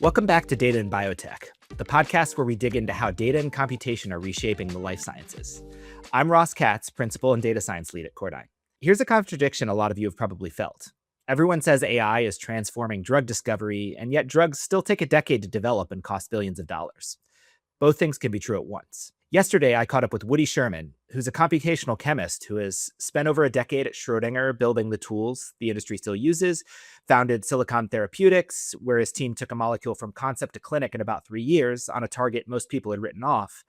Welcome back to Data in Biotech, the podcast where we dig into how data and computation are reshaping the life sciences. I'm Ross Katz, principal and data science lead at Cordine. Here's a contradiction a lot of you have probably felt. Everyone says AI is transforming drug discovery, and yet drugs still take a decade to develop and cost billions of dollars. Both things can be true at once. Yesterday, I caught up with Woody Sherman, who's a computational chemist who has spent over a decade at Schrödinger building the tools the industry still uses, founded Silicon Therapeutics, where his team took a molecule from concept to clinic in about 3 years on a target most people had written off,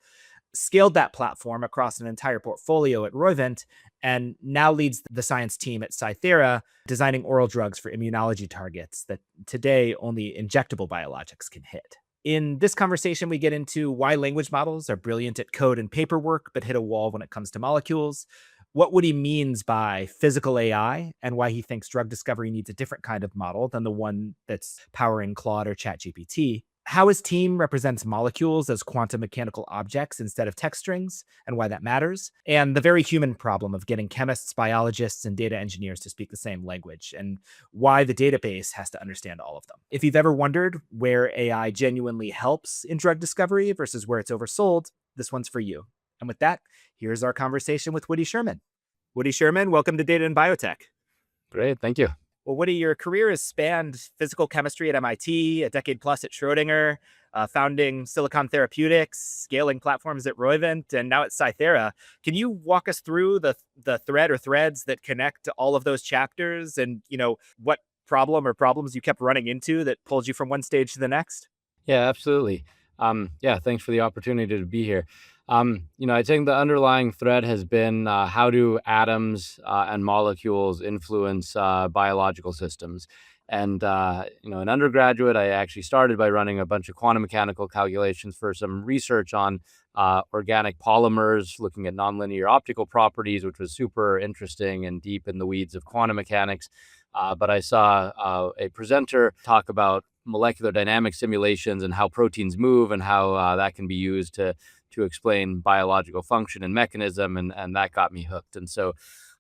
scaled that platform across an entire portfolio at Roivant, and now leads the science team at PsiThera, designing oral drugs for immunology targets that today only injectable biologics can hit. In this conversation, we get into why language models are brilliant at code and paperwork, but hit a wall when it comes to molecules, what Woody means by physical AI, and why he thinks drug discovery needs a different kind of model than the one that's powering Claude or ChatGPT, how his team represents molecules as quantum mechanical objects instead of text strings, and why that matters, and the very human problem of getting chemists, biologists, and data engineers to speak the same language, and why the database has to understand all of them. If you've ever wondered where AI genuinely helps in drug discovery versus where it's oversold, this one's for you. And with that, here's our conversation with Woody Sherman. Woody Sherman, welcome to Data in Biotech. Great, thank you. Well, Woody, your career has spanned physical chemistry at MIT, a decade plus at Schrödinger, founding Silicon Therapeutics, scaling platforms at Roivant, and now at PsiThera. Can you walk us through the thread or threads that connect all of those chapters, and what problem or problems you kept running into that pulled you from one stage to the next? Yeah, absolutely. Thanks for the opportunity to be here. I think the underlying thread has been how do atoms and molecules influence biological systems. And, in undergraduate, I actually started by running a bunch of quantum mechanical calculations for some research on organic polymers, looking at nonlinear optical properties, which was super interesting and deep in the weeds of quantum mechanics. But I saw a presenter talk about molecular dynamic simulations and how proteins move and how that can be used to explain biological function and mechanism, and that got me hooked. And so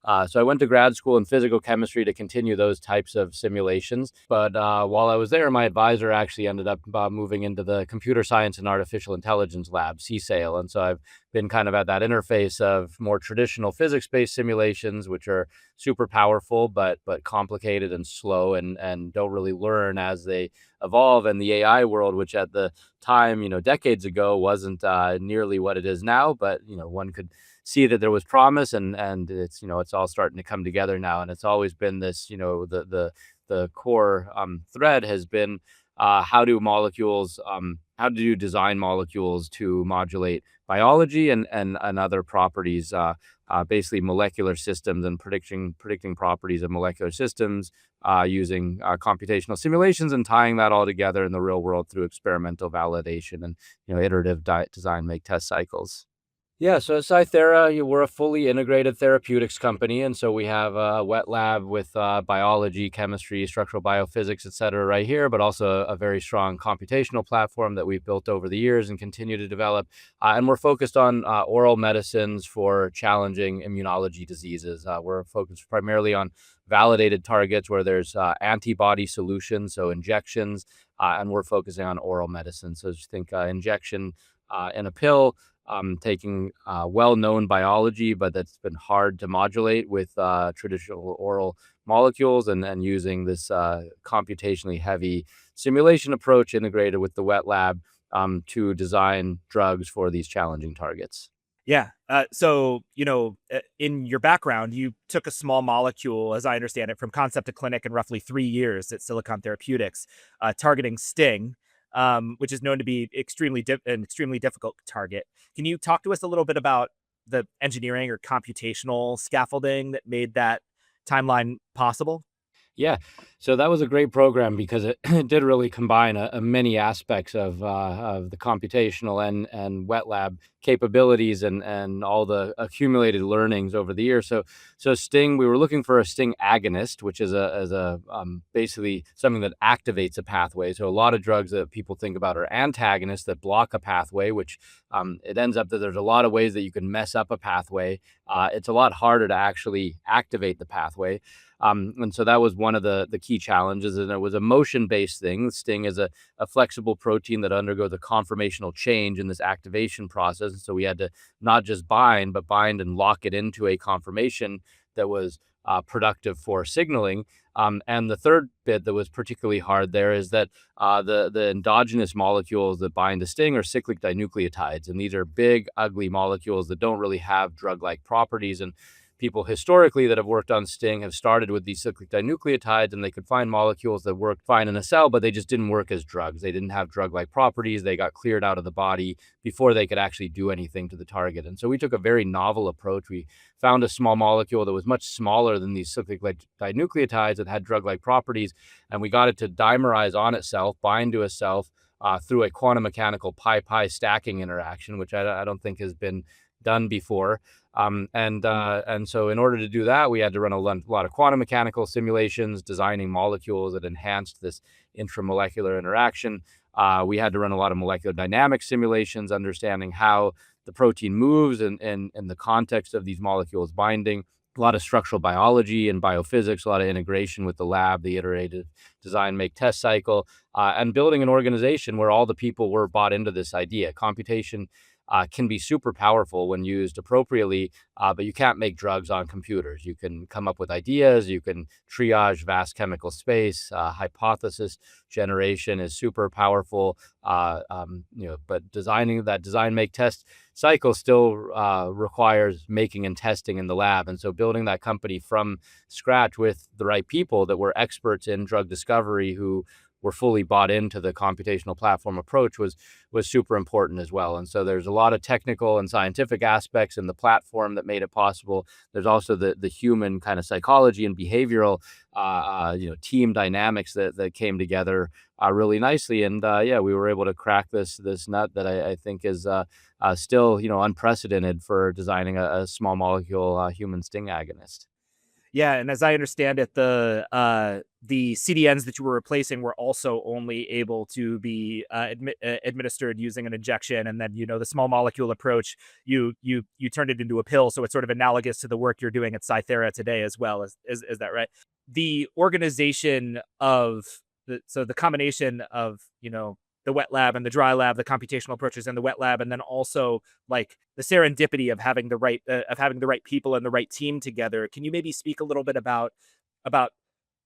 I went to grad school in physical chemistry to continue those types of simulations. But while I was there, my advisor actually ended up moving into the computer science and artificial intelligence lab, CSAIL. And so I've been kind of at that interface of more traditional physics-based simulations, which are super powerful, but complicated and slow and don't really learn as they evolve. And the AI world, which at the time, decades ago, wasn't nearly what it is now, but, one could see that there was promise, and it's it's all starting to come together now. And it's always been this, the core thread has been how do you design molecules to modulate biology and other properties, basically molecular systems, and predicting properties of molecular systems using computational simulations, and tying that all together in the real world through experimental validation and iterative design make test cycles. Yeah, so at PsiThera, we're a fully integrated therapeutics company, and so we have a wet lab with biology, chemistry, structural biophysics, et cetera, right here, but also a very strong computational platform that we've built over the years and continue to develop. And we're focused on oral medicines for challenging immunology diseases. We're focused primarily on validated targets where there's antibody solutions, so injections, and we're focusing on oral medicine. So just think injection in a pill, taking well-known biology, but that's been hard to modulate with traditional oral molecules, and using this computationally heavy simulation approach integrated with the wet lab to design drugs for these challenging targets. Yeah. In your background, you took a small molecule, as I understand it, from concept to clinic in roughly 3 years at Silicon Therapeutics, targeting STING, which is known to be an extremely difficult target. Can you talk to us a little bit about the engineering or computational scaffolding that made that timeline possible? Yeah, so that was a great program because it did really combine many aspects of the computational and wet lab capabilities and all the accumulated learnings over the years. So STING, we were looking for a STING agonist, which is basically something that activates a pathway. So a lot of drugs that people think about are antagonists that block a pathway, which it ends up that there's a lot of ways that you can mess up a pathway. It's a lot harder to actually activate the pathway. And so that was one of the key challenges, and it was a motion-based thing. Sting is a flexible protein that undergoes a conformational change in this activation process. And so we had to not just bind, but bind and lock it into a conformation that was productive for signaling. And the third bit that was particularly hard there is that the endogenous molecules that bind to Sting are cyclic dinucleotides, and these are big, ugly molecules that don't really have drug-like properties. And people historically that have worked on Sting have started with these cyclic dinucleotides, and they could find molecules that worked fine in a cell, but they just didn't work as drugs. They didn't have drug-like properties. They got cleared out of the body before they could actually do anything to the target. And so we took a very novel approach. We found a small molecule that was much smaller than these cyclic dinucleotides that had drug-like properties, and we got it to dimerize on itself, bind to itself through a quantum mechanical pi-pi stacking interaction, which I don't think has been done before. And so in order to do that, we had to run a lot of quantum mechanical simulations, designing molecules that enhanced this intramolecular interaction. We had to run a lot of molecular dynamics simulations, understanding how the protein moves and in the context of these molecules binding. A lot of structural biology and biophysics, a lot of integration with the lab, the iterative design, make, test cycle, and building an organization where all the people were bought into this idea. Computation can be super powerful when used appropriately, but you can't make drugs on computers. You can come up with ideas, you can triage vast chemical space, hypothesis generation is super powerful, but designing that design, make, test cycle still requires making and testing in the lab. And so building that company from scratch with the right people that were experts in drug discovery who were fully bought into the computational platform approach was super important as well. And so there's a lot of technical and scientific aspects in the platform that made it possible. There's also the human kind of psychology and behavioral team dynamics that came together really nicely. And we were able to crack this nut that I think is still unprecedented for designing a small molecule human Sting agonist. Yeah, and as I understand it, the CDNs that you were replacing were also only able to be administered using an injection, and then the small molecule approach, you turned it into a pill, so it's sort of analogous to the work you're doing at PsiThera today as well. Is that right? The organization of the combination of the wet lab and the dry lab, the computational approaches in the wet lab, and then also like the serendipity of having the right people and the right team together. Can you maybe speak a little bit about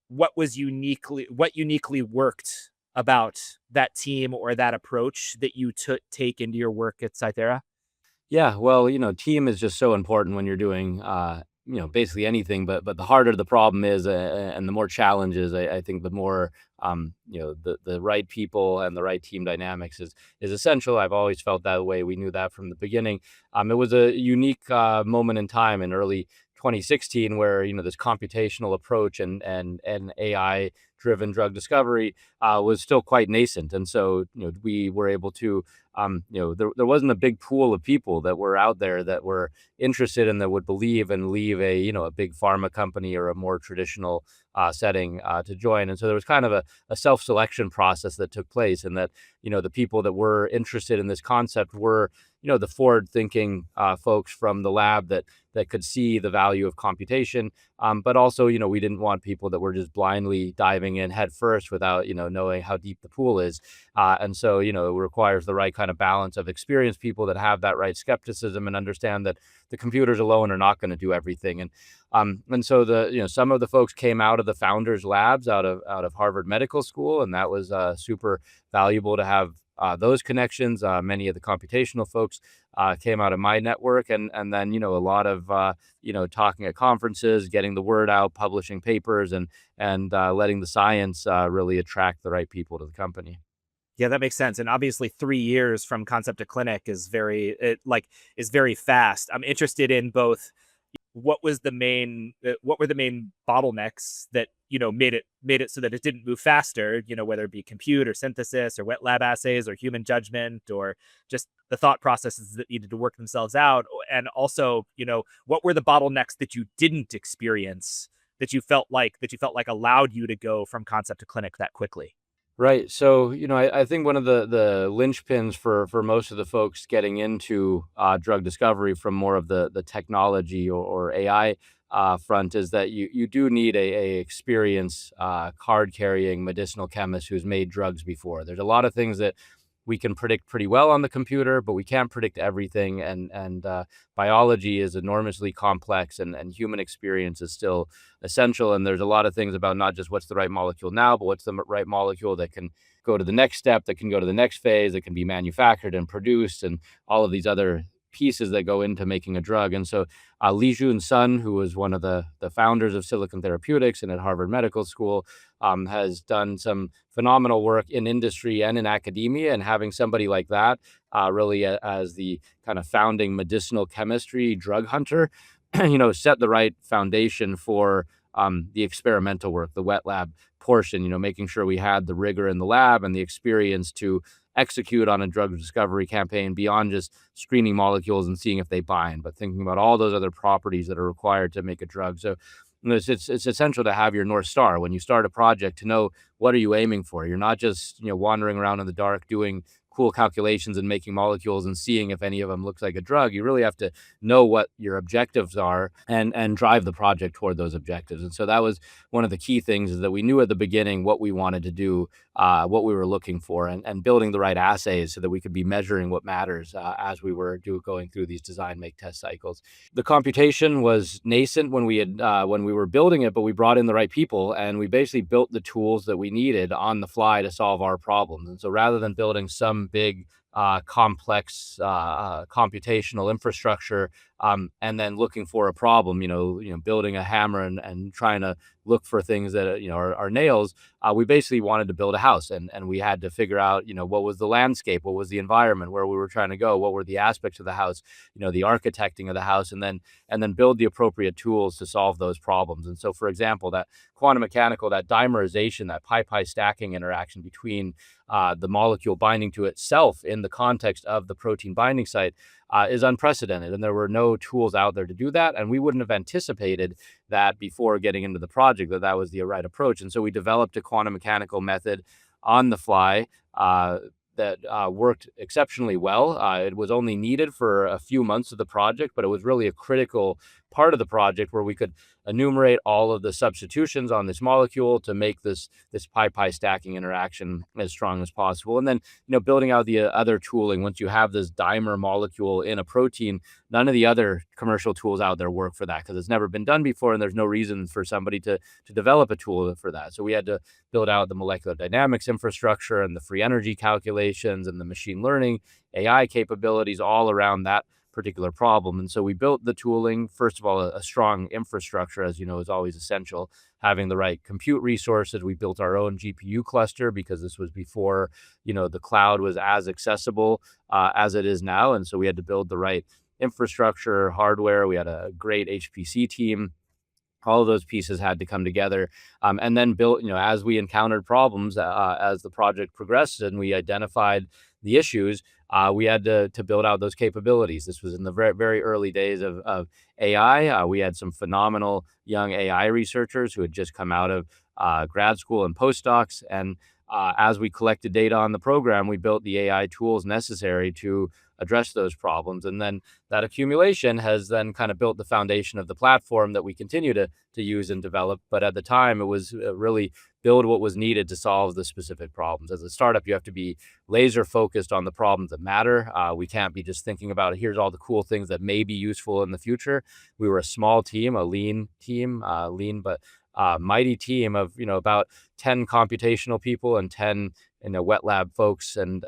what uniquely worked about that team or that approach that you take into your work at PsiThera? Yeah, well, team is just so important when you're doing, basically anything. But the harder the problem is, and the more challenges, I think the more, the right people and the right team dynamics is essential. I've always felt that way. We knew that from the beginning. It was a unique moment in time in early 2016 where this computational approach and AI driven drug discovery was still quite nascent. And so we were able to there wasn't a big pool of people that were out there that were interested and that would believe and leave a big pharma company or a more traditional setting to join. And so there was kind of a self-selection process that took place, and that the people that were interested in this concept were the forward-thinking folks from the lab that could see the value of computation, but also we didn't want people that were just blindly diving in head first without knowing how deep the pool is, and so it requires the right kind of balance of experienced people that have that right skepticism and understand that the computers alone are not going to do everything. And so some of the folks came out of the founders labs out of Harvard Medical School, and that was super valuable to have those connections. Many of the computational folks came out of my network, and then a lot of talking at conferences, getting the word out, publishing papers, and letting the science really attract the right people to the company. Yeah, that makes sense. And obviously 3 years from concept to clinic is very fast. I'm interested in both what were the main bottlenecks that made it so that it didn't move faster, whether it be compute or synthesis or wet lab assays or human judgment or just the thought processes that needed to work themselves out. And also, what were the bottlenecks that you didn't experience that you felt like allowed you to go from concept to clinic that quickly? Right. So, I think one of the linchpins for most of the folks getting into drug discovery from more of the technology or AI front is that you do need a experienced card carrying medicinal chemist who's made drugs before. There's a lot of things that we can predict pretty well on the computer, but we can't predict everything. And biology is enormously complex, and human experience is still essential. And there's a lot of things about not just what's the right molecule now, but what's the right molecule that can go to the next step, that can go to the next phase, that can be manufactured and produced, and all of these other pieces that go into making a drug. And so Li Jun's son, who was one of the founders of Silicon Therapeutics and at Harvard Medical School, has done some phenomenal work in industry and in academia. And having somebody like that really as the kind of founding medicinal chemistry drug hunter, set the right foundation for the experimental work, the wet lab portion, making sure we had the rigor in the lab and the experience to execute on a drug discovery campaign beyond just screening molecules and seeing if they bind, but thinking about all those other properties that are required to make a drug. So it's essential to have your North Star when you start a project, to know what are you aiming for. You're not just wandering around in the dark doing cool calculations and making molecules and seeing if any of them looks like a drug. You really have to know what your objectives are and drive the project toward those objectives. And so that was one of the key things, is that we knew at the beginning what we wanted to do, what we were looking for, and building the right assays so that we could be measuring what matters as we were going through these design, make, test cycles. The computation was nascent when we were building it, but we brought in the right people, and we basically built the tools that we needed on the fly to solve our problems. And so rather than building some big complex computational infrastructure and then looking for a problem, building a hammer and trying to look for things that are nails. We basically wanted to build a house, and we had to figure out what was the landscape, what was the environment, where we were trying to go, what were the aspects of the house, the architecting of the house, and then build the appropriate tools to solve those problems. And so, for example, that quantum mechanical, that dimerization, that pi-pi stacking interaction between the molecule binding to itself in the context of the protein binding site is unprecedented. And there were no tools out there to do that. And we wouldn't have anticipated that before getting into the project, that was the right approach. And so we developed a quantum mechanical method on the fly that worked exceptionally well. It was only needed for a few months of the project, but it was really a critical part of the project where we could enumerate all of the substitutions on this molecule to make this pi-pi stacking interaction as strong as possible. And then, building out the other tooling. Once you have this dimer molecule in a protein, none of the other commercial tools out there work for that, because it's never been done before, and there's no reason for somebody to develop a tool for that. So we had to build out the molecular dynamics infrastructure and the free energy calculations and the machine learning AI capabilities all around that particular problem. And so we built the tooling. First of all, a strong infrastructure, as you know, is always essential. Having the right compute resources. We built our own GPU cluster, because this was before, the cloud was as accessible as it is now. And so we had to build the right infrastructure, hardware. We had a great HPC team. All of those pieces had to come together, and then built, as we encountered problems, as the project progressed and we identified the issues, we had to build out those capabilities. This was in the very, very early days of AI. We had some phenomenal young AI researchers who had just come out of grad school and postdocs. And as we collected data on the program, we built the AI tools necessary to address those problems. And then that accumulation has then kind of built the foundation of the platform that we continue to use and develop. But at the time, it was really build what was needed to solve the specific problems. As a startup, you have to be laser focused on the problems that matter. We can't be just thinking about, here's all the cool things that may be useful in the future. We were a small team, a lean team, but mighty team of about 10 computational people and 10 wet lab folks, and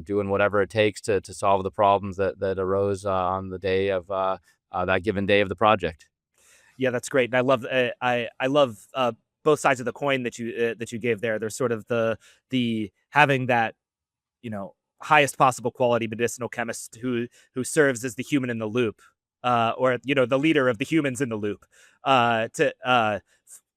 doing whatever it takes to solve the problems that arose on the day of that given day of the project. Yeah, that's great. And I love both sides of the coin that you gave there. There's sort of the having that highest possible quality medicinal chemist who serves as the human in the loop, or the leader of the humans in the loop,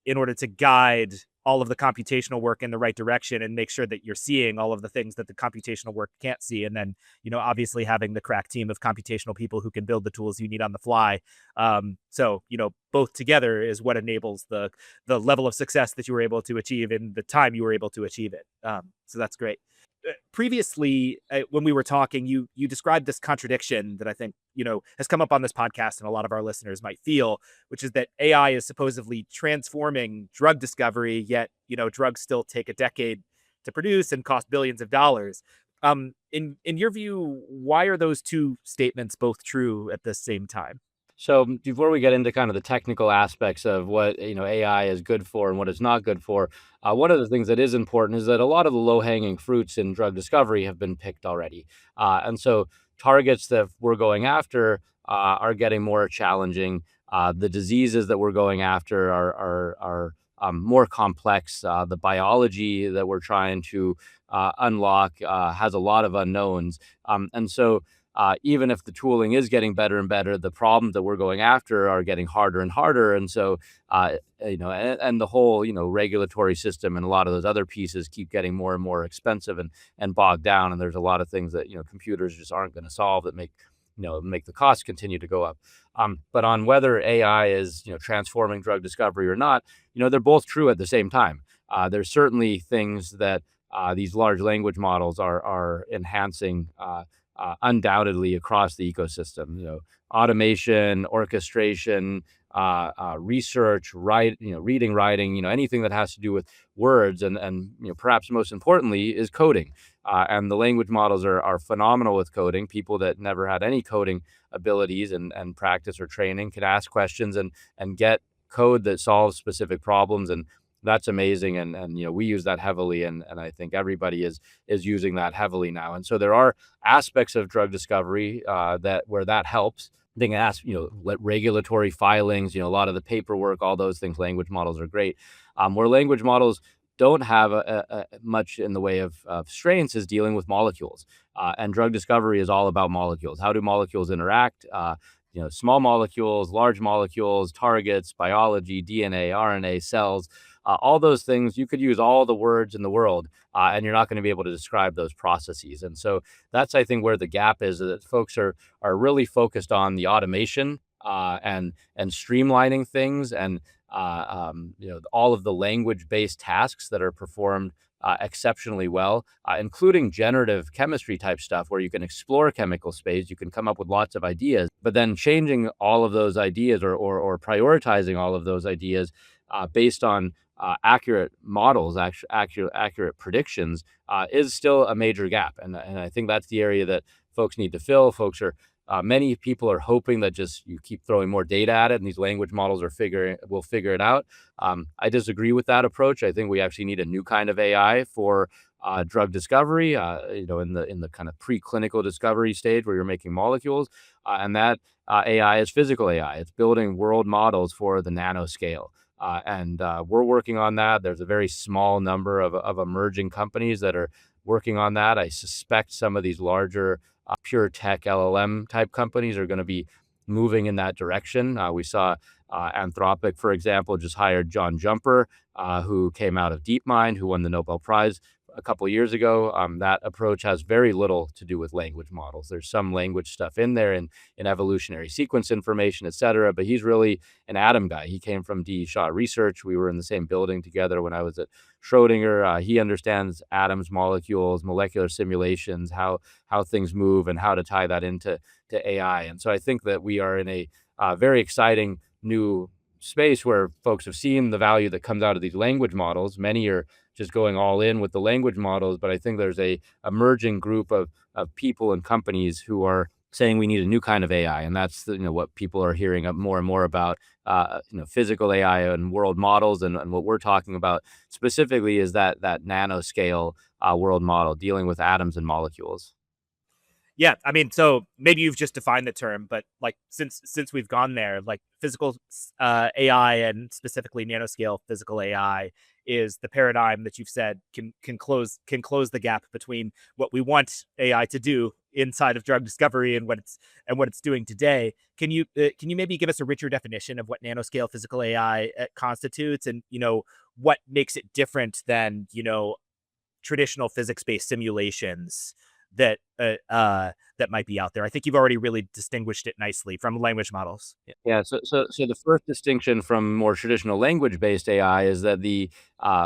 in order to guide all of the computational work in the right direction and make sure that you're seeing all of the things that the computational work can't see. And then, obviously having the crack team of computational people who can build the tools you need on the fly. So, both together is what enables the level of success that you were able to achieve in the time you were able to achieve it. So that's great. previously, when we were talking, you described this contradiction that I think has come up on this podcast, and a lot of our listeners might feel, which is that AI is supposedly transforming drug discovery, yet drugs still take a decade to produce and cost billions of dollars. In your view, why are those two statements both true at the same time? So before we get into kind of the technical aspects of what AI is good for and what it's not good for, one of the things that is important is that a lot of the low-hanging fruits in drug discovery have been picked already, and so targets that we're going after are getting more challenging. The diseases that we're going after are more complex. The biology that we're trying to unlock has a lot of unknowns, and so even if the tooling is getting better and better, the problems that we're going after are getting harder and harder. And so, and the whole, regulatory system and a lot of those other pieces keep getting more and more expensive and bogged down. And there's a lot of things that, computers just aren't going to solve that make the costs continue to go up. But on whether AI is, transforming drug discovery or not, they're both true at the same time. There's certainly things that these large language models are enhancing undoubtedly across the ecosystem. Automation, orchestration, research, reading, writing, anything that has to do with words, and perhaps most importantly is coding. And the language models are phenomenal with coding. People that never had any coding abilities and practice or training can ask questions and get code that solves specific problems, and that's amazing. And we use that heavily, and I think everybody is using that heavily now. And so there are aspects of drug discovery where that helps. They can ask, regulatory filings, a lot of the paperwork, all those things. Language models are great. Where language models don't have much in the way of strengths is dealing with molecules. And drug discovery is all about molecules. How do molecules interact? Small molecules, large molecules, targets, biology, DNA, RNA, cells, all those things. You could use all the words in the world, and you're not going to be able to describe those processes. And so that's, I think, where the gap is, that folks are really focused on the automation and streamlining things, and all of the language-based tasks that are performed exceptionally well, including generative chemistry type stuff where you can explore chemical space, you can come up with lots of ideas, but then changing all of those ideas or prioritizing all of those ideas based on accurate models, accurate predictions is still a major gap. And I think that's the area that folks need to fill. Many people are hoping that just you keep throwing more data at it and these language models will figure it out. I disagree with that approach. I think we actually need a new kind of AI for drug discovery, in the kind of preclinical discovery stage where you're making molecules. And that AI is physical AI. It's building world models for the nanoscale. And we're working on that. There's a very small number of emerging companies that are working on that. I suspect some of these larger pure tech LLM type companies are going to be moving in that direction. We saw Anthropic, for example, just hired John Jumper, who came out of DeepMind, who won the Nobel Prize a couple of years ago. That approach has very little to do with language models. There's some language stuff in there in evolutionary sequence information, et cetera, but he's really an atom guy. He came from D. Shaw Research. We were in the same building together when I was at Schrödinger. He understands atoms, molecules, molecular simulations, how things move, and how to tie that into AI. And so I think that we are in a very exciting new space where folks have seen the value that comes out of these language models. Many are just going all in with the language models, but I think there's a emerging group of people and companies who are saying we need a new kind of AI, and that's what people are hearing more and more about. Physical AI and world models, and what we're talking about specifically is that nanoscale world model dealing with atoms and molecules. Yeah, I mean, so maybe you've just defined the term, but like since we've gone there, like physical AI and specifically nanoscale physical AI is the paradigm that you've said can close the gap between what we want AI to do inside of drug discovery and what it's doing today. Can you maybe give us a richer definition of what nanoscale physical AI constitutes, and what makes it different than traditional physics based simulations that that might be out there. I think you've already really distinguished it nicely from language models. Yeah. So the first distinction from more traditional language-based AI is that the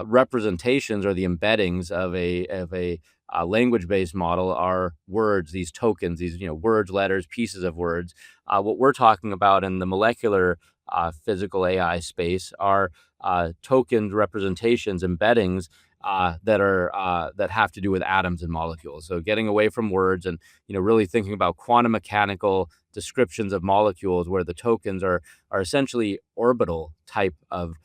representations or the embeddings of a language-based model are words, these tokens, these words, letters, pieces of words. What we're talking about in the molecular physical AI space are tokens, representations, embeddings that have to do with atoms and molecules. So getting away from words and really thinking about quantum mechanical descriptions of molecules where the tokens are essentially orbital type of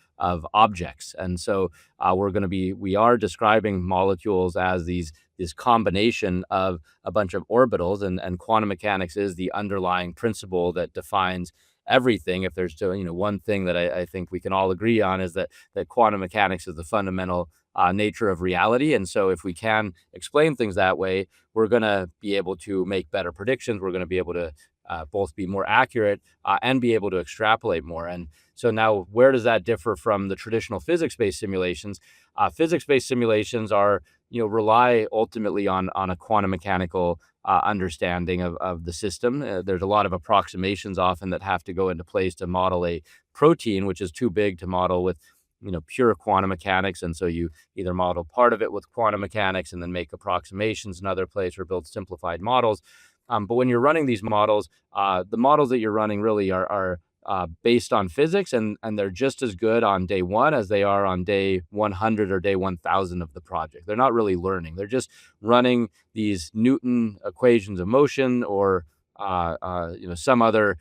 objects. And so we are describing molecules as this combination of a bunch of orbitals, and quantum mechanics is the underlying principle that defines everything. If there's one thing that I think we can all agree on is that quantum mechanics is the fundamental nature of reality. And so if we can explain things that way, we're going to be able to make better predictions. We're going to be able to both be more accurate and be able to extrapolate more. And so now, where does that differ from the traditional physics-based simulations? Physics-based simulations rely ultimately on a quantum mechanical understanding of the system. There's a lot of approximations often that have to go into place to model a protein, which is too big to model with pure quantum mechanics. And so you either model part of it with quantum mechanics and then make approximations in other place or build simplified models. But when you're running these models, the models that you're running really are based on physics, and they're just as good on day one as they are on day 100 or day 1000 of the project. They're not really learning. They're just running these Newton equations of motion or some other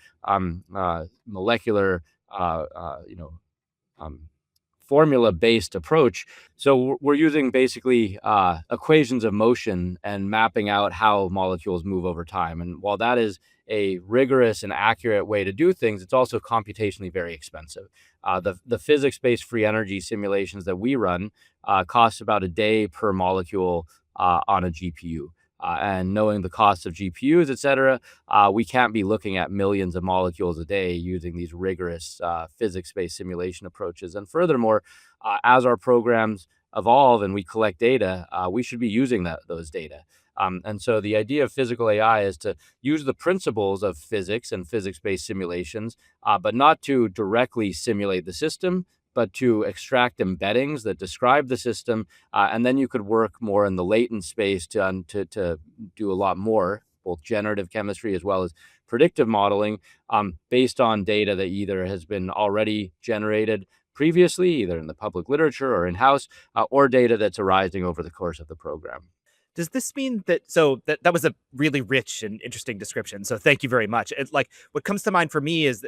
molecular um, formula-based approach. So we're using basically equations of motion and mapping out how molecules move over time. And while that is a rigorous and accurate way to do things, it's also computationally very expensive. The physics-based free energy simulations that we run cost about a day per molecule on a GPU. And knowing the cost of GPUs, et cetera, we can't be looking at millions of molecules a day using these rigorous physics-based simulation approaches. And furthermore, as our programs evolve and we collect data, we should be using those data. And so the idea of physical AI is to use the principles of physics and physics-based simulations, but not to directly simulate the system, but to extract embeddings that describe the system. And then you could work more in the latent space to do a lot more, both generative chemistry as well as predictive modeling, based on data that either has been already generated previously, either in the public literature or in-house, or data that's arising over the course of the program. Does this mean that was a really rich and interesting description? So thank you very much. Like what comes to mind for me is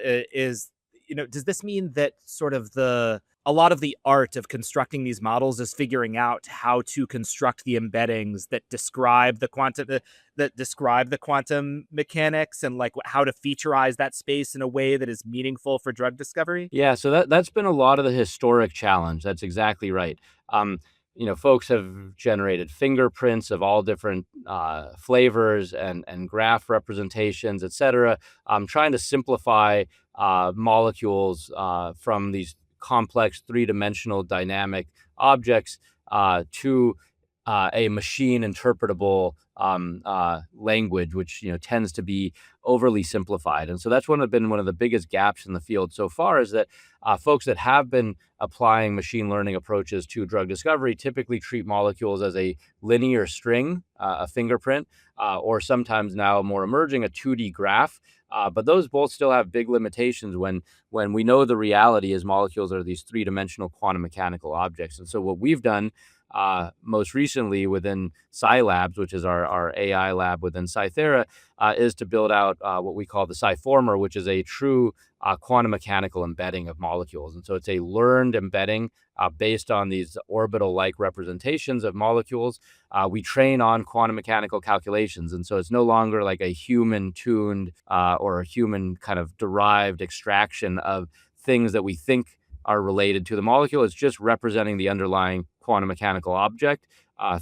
does this mean that sort of a lot of the art of constructing these models is figuring out how to construct the embeddings that describe the quantum mechanics and like how to featureize that space in a way that is meaningful for drug discovery? Yeah, so that's been a lot of the historic challenge. That's exactly right. Folks have generated fingerprints of all different flavors and graph representations, et cetera, trying to simplify molecules from these complex three-dimensional dynamic objects to a machine interpretable language, which tends to be overly simplified. And so that's been one of the biggest gaps in the field so far, is that folks that have been applying machine learning approaches to drug discovery typically treat molecules as a linear string, a fingerprint, or sometimes now more emerging, a 2D graph. But those both still have big limitations when we know the reality is molecules are these three-dimensional quantum mechanical objects. And so what we've done most recently within PsiLabs, which is our AI lab within PsiThera, is to build out what we call the PsiFormer, which is a true quantum mechanical embedding of molecules. And so it's a learned embedding based on these orbital-like representations of molecules. We train on quantum mechanical calculations. And so it's no longer like a human-tuned or a human kind of derived extraction of things that we think are related to the molecule. It's just representing the underlying quantum mechanical object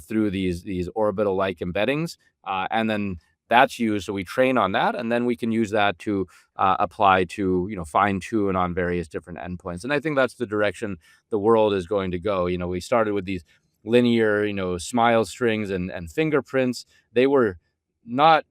through these orbital-like embeddings. And then that's used. So we train on that, and then we can use that to apply to, fine tune on various different endpoints. And I think that's the direction the world is going to go. We started with these linear, smile strings and fingerprints. They were not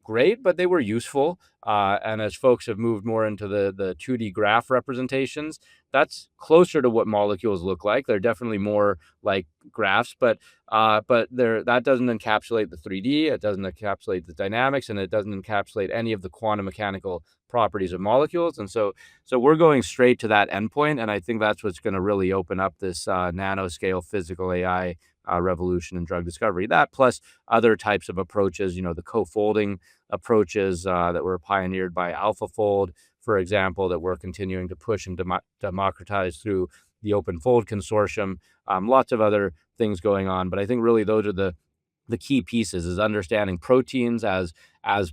great, but they were useful. And as folks have moved more into the 2D graph representations, that's closer to what molecules look like. They're definitely more like graphs, but that doesn't encapsulate the 3D, it doesn't encapsulate the dynamics, and it doesn't encapsulate any of the quantum mechanical properties of molecules. And so we're going straight to that endpoint, and I think that's what's going to really open up this nanoscale physical AI revolution in drug discovery. That plus other types of approaches, the co-folding approaches that were pioneered by AlphaFold, for example, that we're continuing to push and democratize through the Open Fold Consortium. Lots of other things going on, but I think really those are the key pieces: is understanding proteins as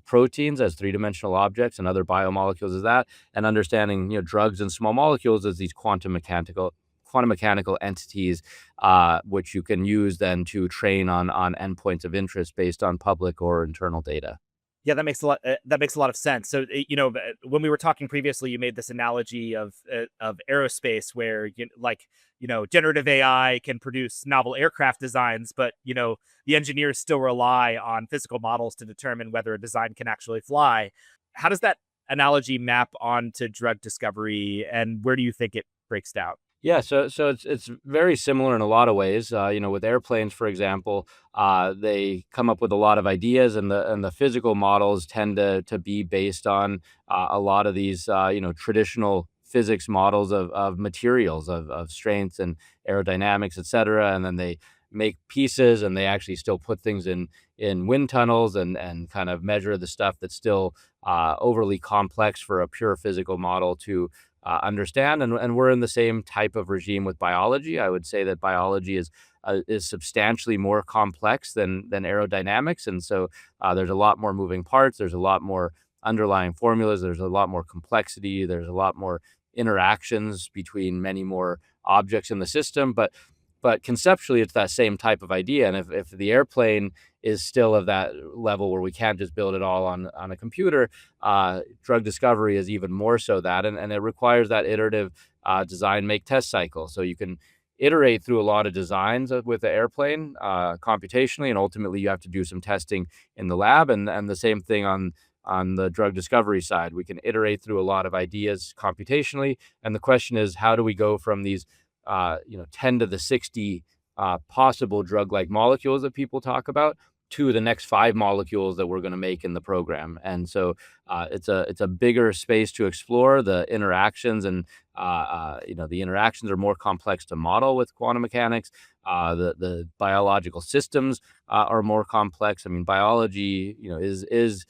proteins, as three-dimensional objects, and other biomolecules as that, and understanding drugs and small molecules as these quantum mechanical entities, which you can use then to train on endpoints of interest based on public or internal data. Yeah, that makes a lot. That makes a lot of sense. So, when we were talking previously, you made this analogy of aerospace, where generative AI can produce novel aircraft designs, but the engineers still rely on physical models to determine whether a design can actually fly. How does that analogy map onto drug discovery, and where do you think it breaks down? Yeah, so it's very similar in a lot of ways. With airplanes, for example, they come up with a lot of ideas, and the physical models tend to be based on a lot of these traditional physics models of materials, of strength and aerodynamics, et cetera. And then they make pieces, and they actually still put things in wind tunnels and kind of measure the stuff that's still overly complex for a pure physical model to understand. And we're in the same type of regime with biology. I would say that biology is substantially more complex than aerodynamics, and so there's a lot more moving parts. There's a lot more underlying formulas. There's a lot more complexity. There's a lot more interactions between many more objects in the system. But conceptually, it's that same type of idea. And if the airplane is still of that level where we can't just build it all on a computer, drug discovery is even more so that. And it requires that iterative design, make, test cycle. So you can iterate through a lot of designs with the airplane computationally, and ultimately you have to do some testing in the lab. And the same thing on the drug discovery side. We can iterate through a lot of ideas computationally. And the question is, how do we go from these 10 to the 60 possible drug-like molecules that people talk about to the next 5 molecules that we're going to make in the program? And so it's a bigger space to explore. The interactions and the interactions are more complex to model with quantum mechanics. The biological systems are more complex. I mean, biology, is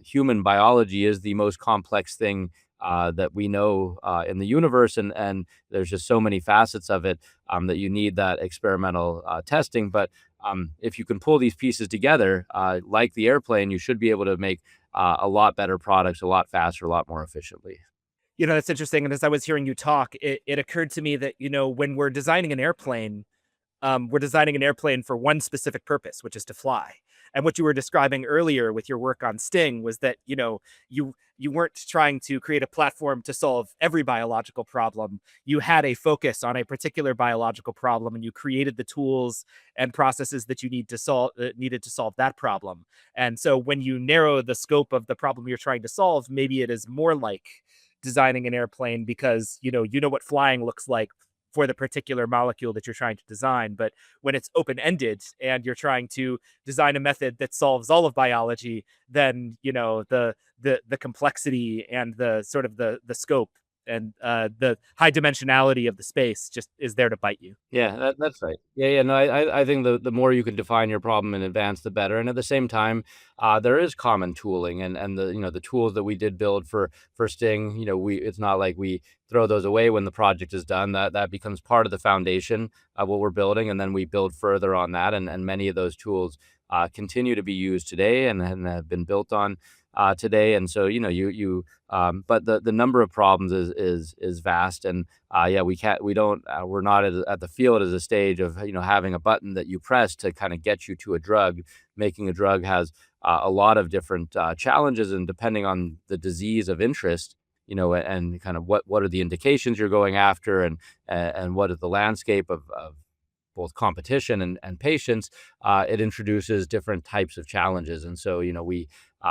human biology is the most complex thing that we know in the universe, and there's just so many facets of it that you need that experimental testing. But if you can pull these pieces together, like the airplane, you should be able to make a lot better products, a lot faster, a lot more efficiently. That's interesting. And as I was hearing you talk, it occurred to me that when we're designing an airplane, we're designing an airplane for one specific purpose, which is to fly. And what you were describing earlier with your work on Sting was that, you weren't trying to create a platform to solve every biological problem. You had a focus on a particular biological problem, and you created the tools and processes that you needed to solve that problem. And so when you narrow the scope of the problem you're trying to solve, maybe it is more like designing an airplane, because you know what flying looks like for the particular molecule that you're trying to design. But when it's open-ended and you're trying to design a method that solves all of biology, then the complexity and the sort of the scope and the high dimensionality of the space just is there to bite you. Yeah, that's right. Yeah. No, I think the more you can define your problem in advance, the better. And at the same time, there is common tooling, and the tools that we did build for Sting. It's not like we throw those away when the project is done. That becomes part of the foundation of what we're building, and then we build further on that. And many of those tools continue to be used today and have been built on today. And so but the number of problems is vast. And we're not at the field as a stage of having a button that you press to kind of get you to a drug. Making a drug has a lot of different challenges, and depending on the disease of interest, and kind of what are the indications you're going after, and what is the landscape of both competition and patience, it introduces different types of challenges. And so, we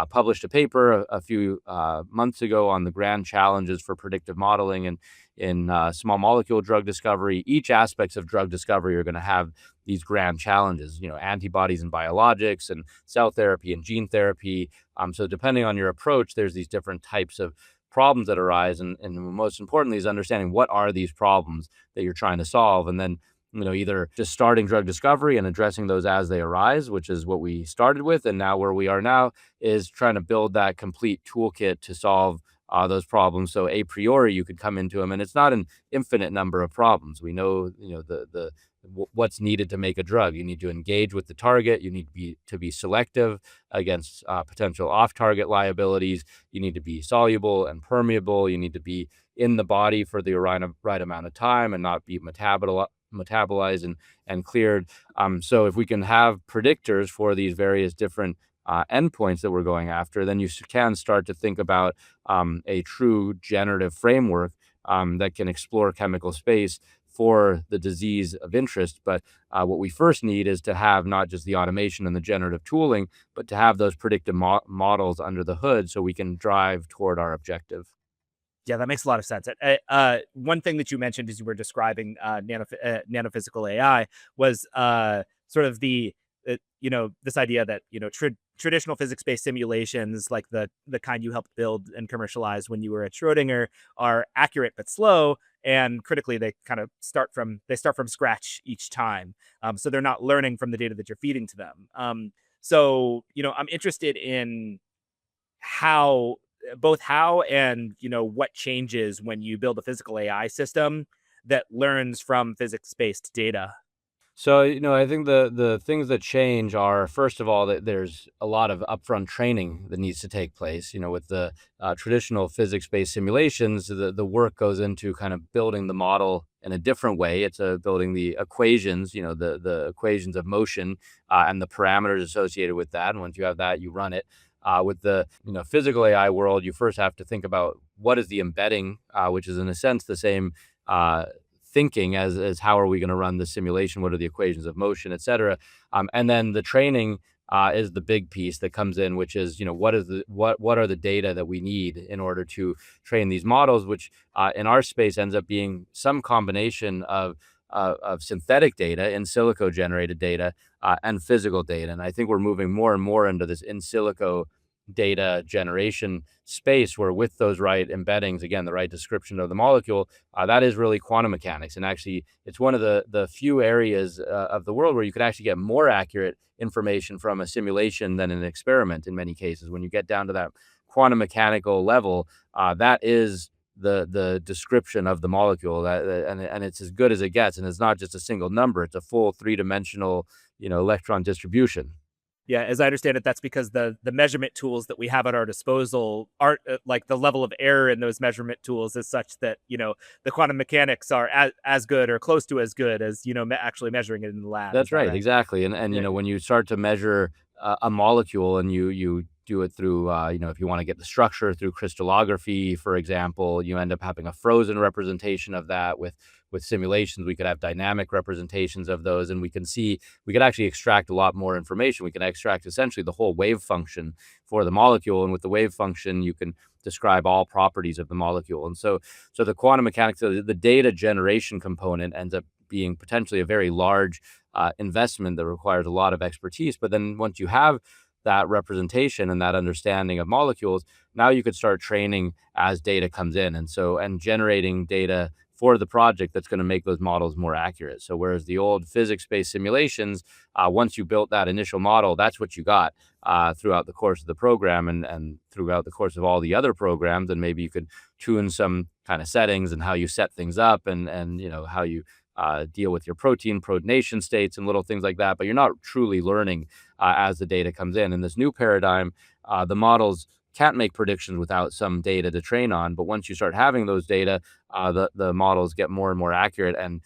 published a paper a few months ago on the grand challenges for predictive modeling and in small molecule drug discovery. Each aspects of drug discovery are going to have these grand challenges, antibodies and biologics and cell therapy and gene therapy. So depending on your approach, there's these different types of problems that arise. And most importantly is understanding what are these problems that you're trying to solve. And then, either just starting drug discovery and addressing those as they arise, which is what we started with. And now where we are now is trying to build that complete toolkit to solve those problems. So a priori, you could come into them, and it's not an infinite number of problems. We know, what's needed to make a drug. You need to engage with the target. You need to be selective against potential off-target liabilities. You need to be soluble and permeable. You need to be in the body for the right amount of time and not be metabolized and cleared. So if we can have predictors for these various different endpoints that we're going after, then you can start to think about a true generative framework that can explore chemical space for the disease of interest. But what we first need is to have not just the automation and the generative tooling, but to have those predictive models under the hood so we can drive toward our objective. Yeah, that makes a lot of sense. One thing that you mentioned as you were describing nanophysical AI was sort of this idea that traditional physics-based simulations, like the kind you helped build and commercialize when you were at Schrödinger, are accurate but slow, and critically they kind of start from scratch each time. So they're not learning from the data that you're feeding to them. So I'm interested in how and what changes when you build a physical AI system that learns from physics-based data. So, I think the things that change are, first of all, that there's a lot of upfront training that needs to take place. With the traditional physics-based simulations, the work goes into kind of building the model in a different way. It's building the equations, the equations of motion and the parameters associated with that. And once you have that, you run it. With the physical AI world, you first have to think about what is the embedding, which is in a sense the same thinking as how are we going to run the simulation, what are the equations of motion, et cetera. And then the training is the big piece that comes in, which is what are the data that we need in order to train these models, which in our space ends up being some combination of synthetic data, in silico generated data, and physical data. And I think we're moving more and more into this in silico data generation space, where with those right embeddings, again, the right description of the molecule, that is really quantum mechanics. And actually, it's one of the few areas of the world where you could actually get more accurate information from a simulation than an experiment in many cases. When you get down to that quantum mechanical level, that is the description of the molecule, and it's as good as it gets. And it's not just a single number; it's a full three-dimensional, electron distribution. Yeah, as I understand it, that's because the measurement tools that we have at our disposal aren't like the level of error in those measurement tools is such that the quantum mechanics are as good or close to as good as actually measuring it in the lab. That's Is that right, right? exactly. And Yeah. when you start to measure a molecule, and you do it through if you want to get the structure through crystallography, for example, you end up having a frozen representation of that. With simulations, we could have dynamic representations of those, and we could actually extract a lot more information. We can extract essentially the whole wave function for the molecule, and with the wave function, you can describe all properties of the molecule. And so the quantum mechanics, the data generation component, ends up being potentially a very large investment that requires a lot of expertise. But then once you have that representation and that understanding of molecules, now you could start training as data comes in, and generating data for the project that's going to make those models more accurate. So whereas the old physics-based simulations, once you built that initial model, that's what you got throughout the course of the program, and throughout the course of all the other programs. And maybe you could tune some kind of settings and how you set things up, and how you deal with your protonation states and little things like that. But you're not truly learning as the data comes in. In this new paradigm, the models can't make predictions without some data to train on. But once you start having those data, the models get more and more accurate, and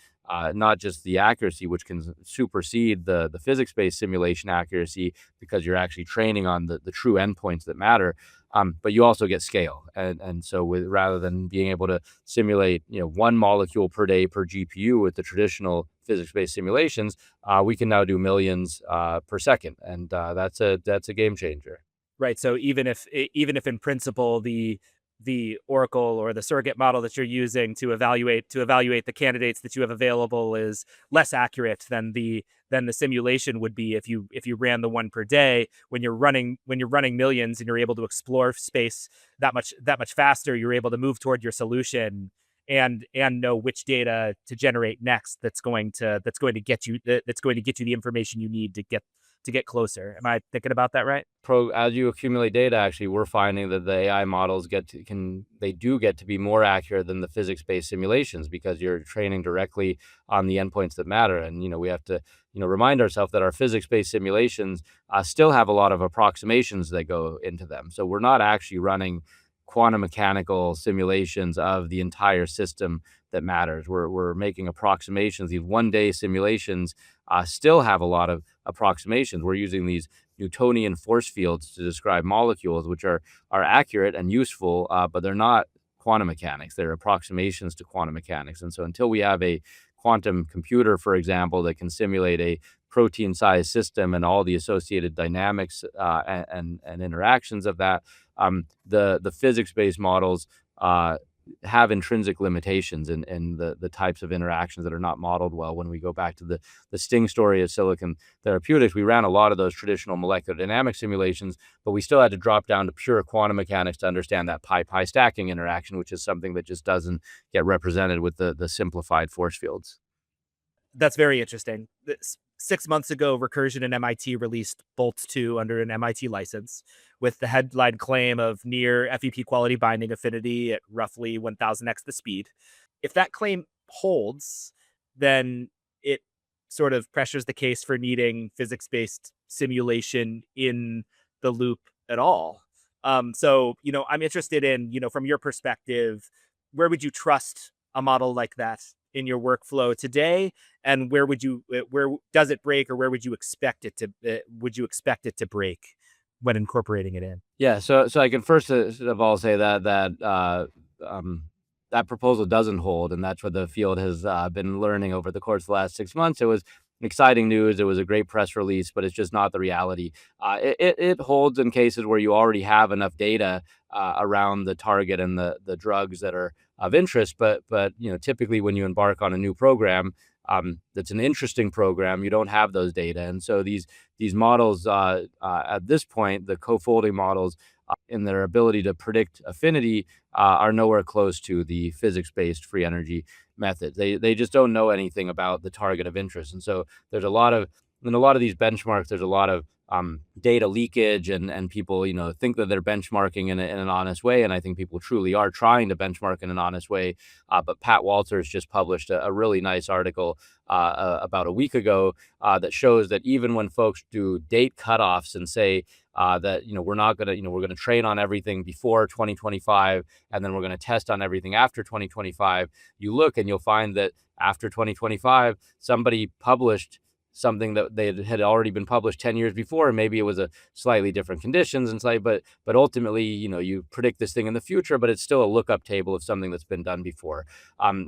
not just the accuracy, which can supersede the physics-based simulation accuracy, because you're actually training on the true endpoints that matter. but you also get scale. And so rather than being able to simulate, one molecule per day per GPU with the traditional physics-based simulations, we can now do millions per second, and that's a game changer. Right. So even if in principle the oracle or the surrogate model that you're using to evaluate the candidates that you have available is less accurate than the simulation would be if you ran the one per day, when you're running millions and you're able to explore space that much faster, you're able to move toward your solution and know which data to generate next that's going to get you the information you need to get closer. Am I thinking about that right? As you accumulate data, actually, we're finding that the AI models do get to be more accurate than the physics-based simulations, because you're training directly on the endpoints that matter. And we have to remind ourselves that our physics-based simulations still have a lot of approximations that go into them. So we're not actually running quantum mechanical simulations of the entire system that matters. We're making approximations. These one-day simulations still have a lot of approximations. We're using these Newtonian force fields to describe molecules, which are accurate and useful, but they're not quantum mechanics. They're approximations to quantum mechanics. And so until we have a quantum computer, for example, that can simulate a protein-sized system and all the associated dynamics and interactions of that, the physics-based models have intrinsic limitations in the types of interactions that are not modeled well. When we go back to the sting story of Silicon Therapeutics, we ran a lot of those traditional molecular dynamic simulations, but we still had to drop down to pure quantum mechanics to understand that pi-pi stacking interaction, which is something that just doesn't get represented with the simplified force fields. That's very interesting. 6 months ago, Recursion and MIT released Bolt 2 under an MIT license with the headline claim of near FEP quality binding affinity at roughly 1000x the speed. If that claim holds, then it sort of pressures the case for needing physics-based simulation in the loop at all. So, I'm interested in, from your perspective, where would you trust a model like that in your workflow today, and where does it break, or where would you expect it to break when incorporating it in? Yeah, so I can first of all say that proposal doesn't hold, and that's what the field has been learning over the course of the last 6 months. It was exciting news. It was a great press release, but it's just not the reality. It holds in cases where you already have enough data around the target and the drugs that are of interest. But typically when you embark on a new program, that's an interesting program, you don't have those data, and so these models at this point, the co-folding models, in their ability to predict affinity, are nowhere close to the physics-based free energy methods. They just don't know anything about the target of interest, and so there's in a lot of these benchmarks, there's a lot of data leakage, and people think that they're benchmarking in an honest way, and I think people truly are trying to benchmark in an honest way. But Pat Walters just published a really nice article about a week ago that shows that even when folks do date cutoffs and say that we're not going to we're going to train on everything before 2025, and then we're going to test on everything after 2025, you look and you'll find that after 2025 somebody published something that they had already been published 10 years before, and maybe it was a slightly different conditions and but ultimately you predict this thing in the future, but it's still a lookup table of something that's been done before.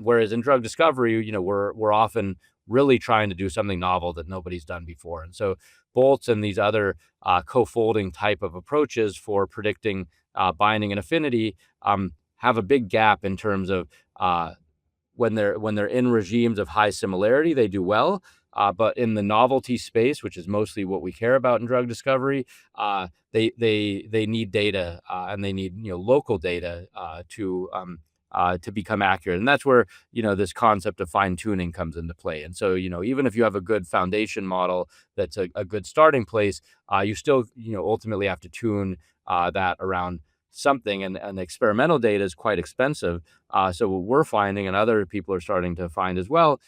Whereas in drug discovery, we're often really trying to do something novel that nobody's done before. And so bolts and these other co-folding type of approaches for predicting binding and affinity have a big gap in terms of when they're in regimes of high similarity, they do well. But in the novelty space, which is mostly what we care about in drug discovery, they need data, and they need local data to become accurate. And that's where this concept of fine tuning comes into play. And so even if you have a good foundation model that's a good starting place, you still ultimately have to tune that around something, and experimental data is quite expensive. So what we're finding, and other people are starting to find as well,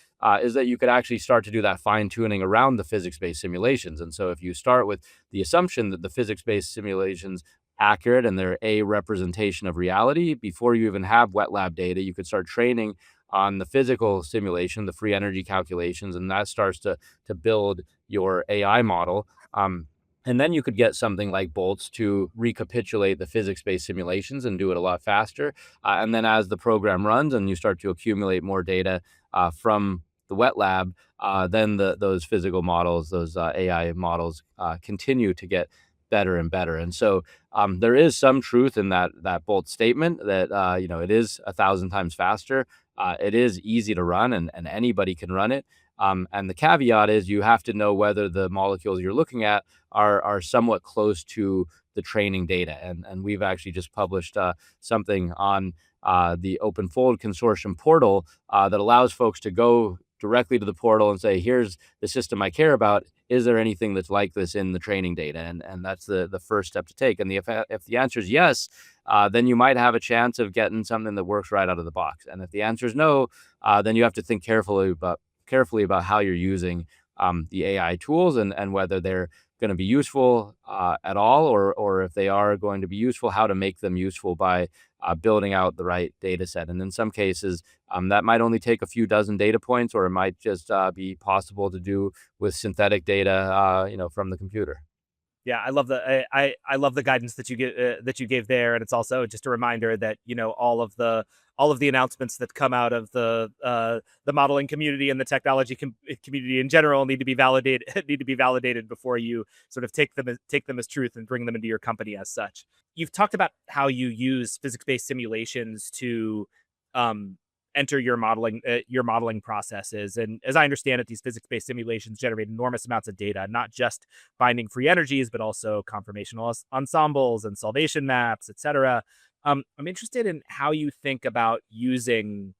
is that you could actually start to do that fine tuning around the physics-based simulations. And so if you start with the assumption that the physics-based simulations accurate and they're a representation of reality, before you even have wet lab data, you could start training on the physical simulation, the free energy calculations, and that starts to build your AI model. And then you could get something like bolts to recapitulate the physics-based simulations and do it a lot faster. And then as the program runs and you start to accumulate more data from the wet lab, then those physical models, those AI models, continue to get better and better. And so there is some truth in that bolt statement that it is 1,000 times faster. It is easy to run, and anybody can run it. And the caveat is you have to know whether the molecules you're looking at are somewhat close to the training data. And we've actually just published something on the OpenFold Consortium portal that allows folks to go directly to the portal and say, here's the system I care about. Is there anything that's like this in the training data? And that's the first step to take. And if the answer is yes, then you might have a chance of getting something that works right out of the box. And if the answer is no, then you have to think carefully about how you're using the AI tools and whether they're going to be useful at all, or if they are going to be useful, how to make them useful by building out the right data set. And in some cases, that might only take a few dozen data points, or it might just be possible to do with synthetic data, from the computer. Yeah, I love I love the guidance that you gave there, and it's also just a reminder that all of the announcements that come out of the modeling community and the technology community in general need to be validated need to be validated before you sort of take them as truth and bring them into your company as such. You've talked about how you use physics-based simulations to um, enter your modeling processes, and as I understand it, these physics-based simulations generate enormous amounts of data, not just binding free energies, but also conformational ensembles and solvation maps, etc. I'm interested in how you think about using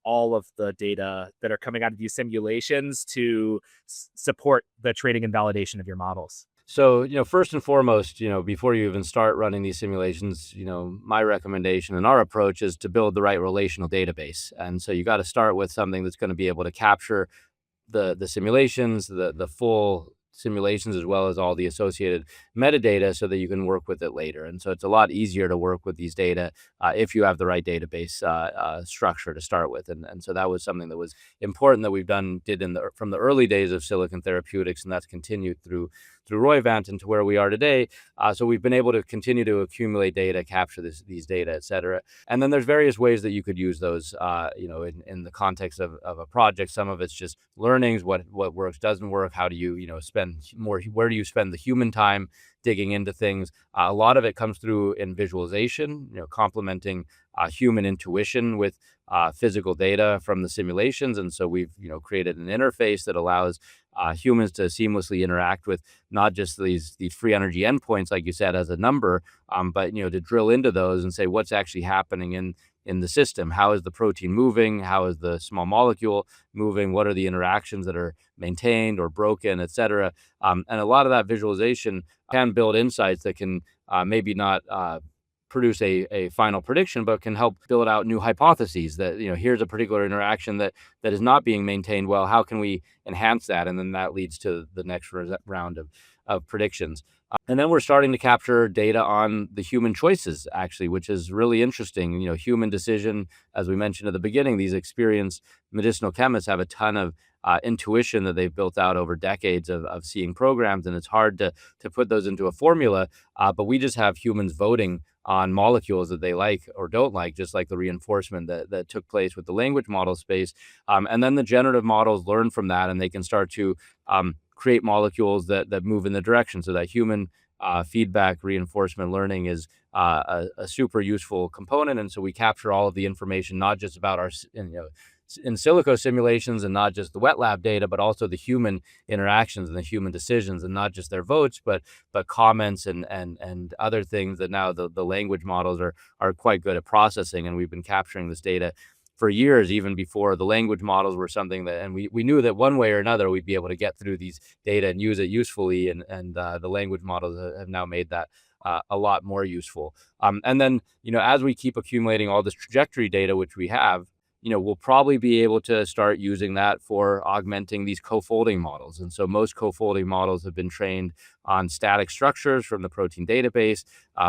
all of the data that are coming out of these simulations to support the training and validation of your models. So, first and foremost, before you even start running these simulations, my recommendation and our approach is to build the right relational database. And so you got to start with something that's going to be able to capture the simulations, the full simulations, as well as all the associated metadata, so that you can work with it later. And so it's a lot easier to work with these data if you have the right database structure to start with. And so that was something that was important that did from the early days of Silicon Therapeutics, and that's continued through Roivant and to where we are today. So we've been able to continue to accumulate data, capture these data, et cetera. And then there's various ways that you could use those, in the context of a project. Some of it's just learnings, what works, doesn't work. How do you, spend more, where do you spend the human time digging into things? A lot of it comes through in visualization, complementing human intuition with physical data from the simulations. And so we've, created an interface that allows humans to seamlessly interact with not just these free energy endpoints, like you said, as a number, but to drill into those and say what's actually happening in the system. How is the protein moving? How is the small molecule moving? What are the interactions that are maintained or broken, et cetera? And a lot of that visualization can build insights that can maybe not produce a final prediction, but can help build out new hypotheses that, here's a particular interaction that is not being maintained well. How can we enhance that? And then that leads to the next round of predictions. And then we're starting to capture data on the human choices, actually, which is really interesting. Human decision, as we mentioned at the beginning, these experienced medicinal chemists have a ton of intuition that they've built out over decades of seeing programs, and it's hard to put those into a formula. But we just have humans voting on molecules that they like or don't like, just like the reinforcement that took place with the language model space. And then the generative models learn from that, and they can start to create molecules that move in the direction. So that human feedback reinforcement learning is a super useful component. And so we capture all of the information, not just about our in silico simulations and not just the wet lab data, but also the human interactions and the human decisions, and not just their votes, but comments and other things that now the language models are quite good at processing. And we've been capturing this data for years, even before the language models were something that, and we knew that one way or another we'd be able to get through these data and use it usefully. And the language models have now made that a lot more useful. And then, as we keep accumulating all this trajectory data, which we have, we'll probably be able to start using that for augmenting these co-folding models. And so most co-folding models have been trained on static structures from the protein database.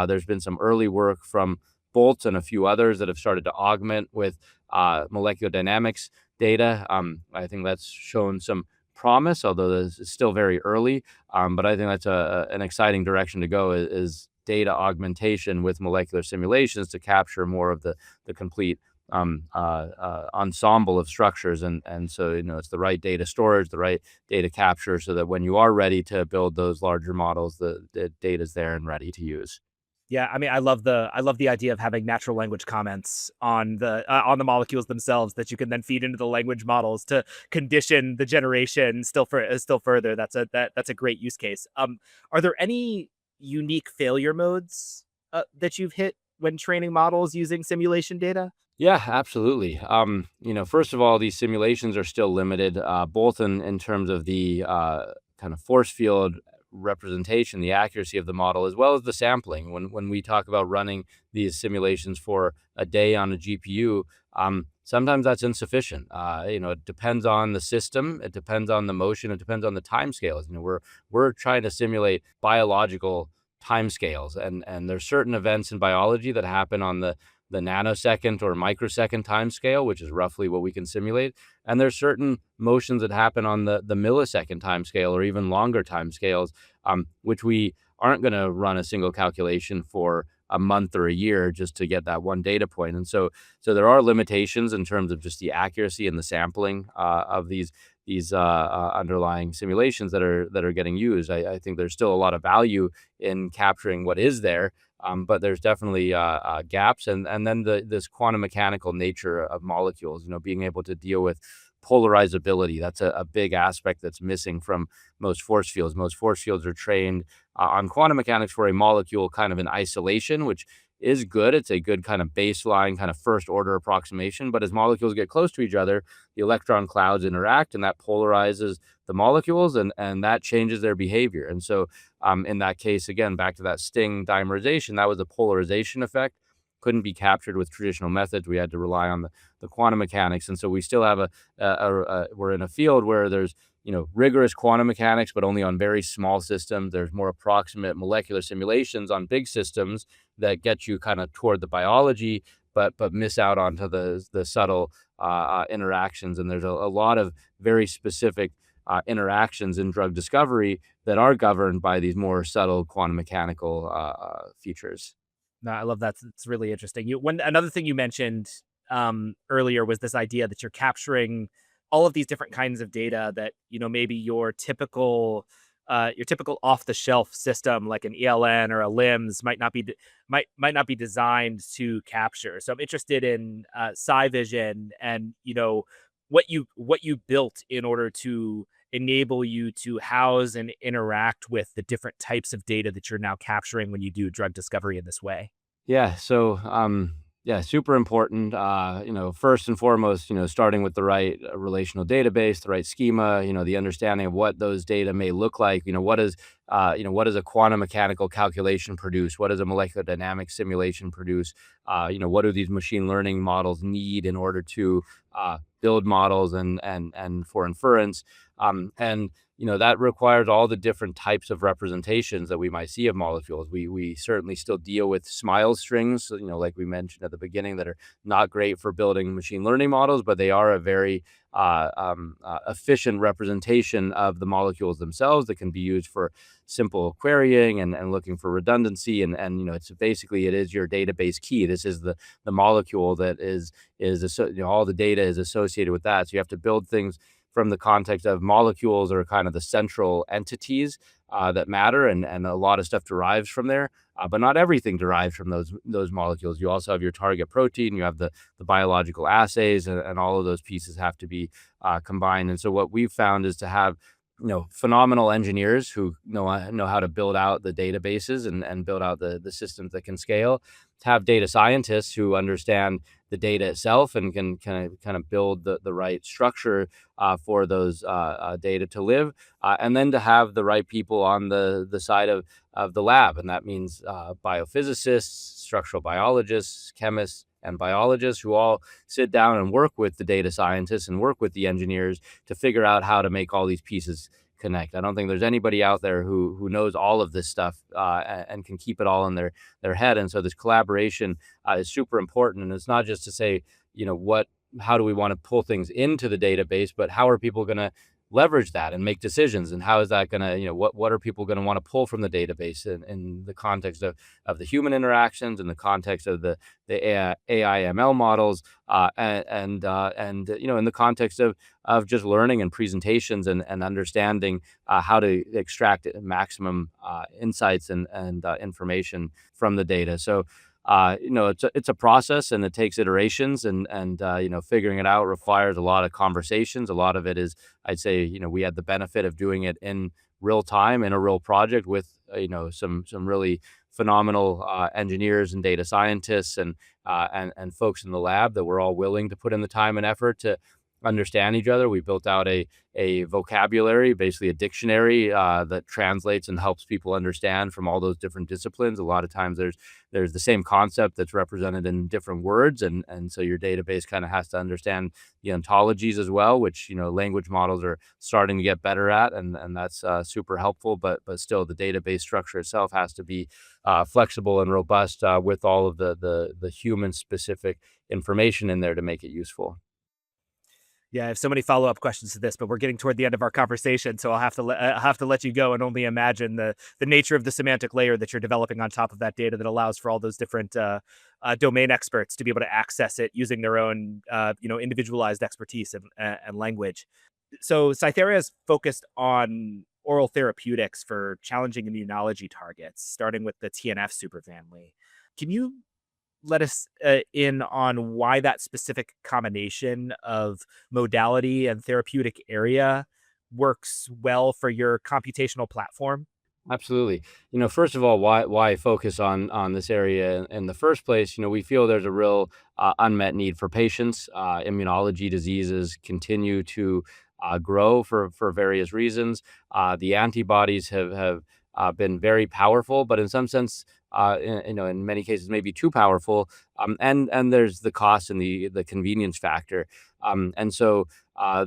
There's been some early work from Boltz and a few others that have started to augment with molecular dynamics data. I think that's shown some promise, although it's still very early. But I think that's an exciting direction to go, is data augmentation with molecular simulations to capture more of the complete ensemble of structures. And so, it's the right data storage, the right data capture, so that when you are ready to build those larger models, the data's there and ready to use. Yeah, I mean, I love the idea of having natural language comments on the molecules themselves that you can then feed into the language models to condition the generation still further. That's a great use case. Are there any unique failure modes that you've hit when training models using simulation data? Yeah, absolutely. First of all, these simulations are still limited, both in terms of the kind of force field representation, the accuracy of the model, as well as the sampling. When we talk about running these simulations for a day on a GPU, sometimes that's insufficient. It depends on the system, it depends on the motion, it depends on the time scales. We're trying to simulate biological time scales, and there's certain events in biology that happen on the nanosecond or microsecond time scale, which is roughly what we can simulate. And there's certain motions that happen on the millisecond time scale or even longer time scales, which we aren't going to run a single calculation for a month or a year just to get that one data point. And so there are limitations in terms of just the accuracy and the sampling of these underlying simulations that are getting used. I think there's still a lot of value in capturing what is there, but there's definitely gaps, and then this quantum mechanical nature of molecules. Being able to deal with polarizability. That's a big aspect that's missing from most force fields. Most force fields are trained on quantum mechanics for a molecule kind of in isolation, which is good. It's a good kind of baseline, kind of first order approximation. But as molecules get close to each other, the electron clouds interact, and that polarizes the molecules, and that changes their behavior. And so in that case, again, back to that sting dimerization, that was a polarization effect. Couldn't be captured with traditional methods. We had to rely on the quantum mechanics. And so we still have we're in a field where there's rigorous quantum mechanics, but only on very small systems. There's more approximate molecular simulations on big systems that get you kind of toward the biology, but miss out onto the subtle interactions. And there's a lot of very specific interactions in drug discovery that are governed by these more subtle quantum mechanical features. No, I love that. It's really interesting. Another thing you mentioned earlier was this idea that you're capturing all of these different kinds of data that maybe your typical off the shelf system like an ELN or a LIMS might not be designed to capture. So I'm interested in SciVision and what you built in order to enable you to house and interact with the different types of data that you're now capturing when you do drug discovery in this way. Yeah. So, yeah, super important. First and foremost, starting with the right relational database, the right schema, the understanding of what those data may look like. What does a quantum mechanical calculation produce? What does a molecular dynamics simulation produce? What do these machine learning models need in order to build models and for inference? And that requires all the different types of representations that we might see of molecules. We certainly still deal with smile strings, like we mentioned at the beginning, that are not great for building machine learning models, but they are a very efficient representation of the molecules themselves that can be used for simple querying and looking for redundancy. And it's basically, it is your database key. This is the molecule that all the data is associated with that. So you have to build things from the context of molecules are kind of the central entities that matter, and a lot of stuff derives from there. But not everything derives from those molecules. You also have your target protein, you have the biological assays, and all of those pieces have to be combined. And so what we've found is to have phenomenal engineers who know how to build out the databases and build out the systems that can scale, to have data scientists who understand the data itself and can kind of build the right structure for those data to live, and then to have the right people on the side of the lab. And that means biophysicists, structural biologists, chemists, and biologists who all sit down and work with the data scientists and work with the engineers to figure out how to make all these pieces connect. I don't think there's anybody out there who knows all of this stuff and can keep it all in their head. And so this collaboration is super important. And it's not just to say, how do we want to pull things into the database, but how are people going to leverage that and make decisions, and how is that going to, what are people going to want to pull from the database in the context of the human interactions, in the context of the AI ML models, and in the context of just learning and presentations, and understanding how to extract maximum insights and information from the data. So it's a process, and it takes iterations, and figuring it out requires a lot of conversations. A lot of it is, I'd say, we had the benefit of doing it in real time in a real project with some really phenomenal engineers and data scientists, and folks in the lab that were all willing to put in the time and effort to understand each other. We built out a vocabulary, basically a dictionary that translates and helps people understand from all those different disciplines. A lot of times there's the same concept that's represented in different words, and so your database kind of has to understand the ontologies as well, which language models are starting to get better at, and that's super helpful. But still, the database structure itself has to be flexible and robust with all of the human specific information in there to make it useful. Yeah, I have so many follow-up questions to this, but we're getting toward the end of our conversation, so I'll have to let you go and only imagine the nature of the semantic layer that you're developing on top of that data that allows for all those different domain experts to be able to access it using their own individualized expertise and language. So PsiThera is focused on oral therapeutics for challenging immunology targets, starting with the TNF superfamily. Can you let us in on why that specific combination of modality and therapeutic area works well for your computational platform? Absolutely. First of all, why focus on this area in the first place? We feel there's a real unmet need for patients. Immunology diseases continue to grow for various reasons. The antibodies have been very powerful, but in some sense, in many cases, maybe too powerful. And there's the cost and the convenience factor. And so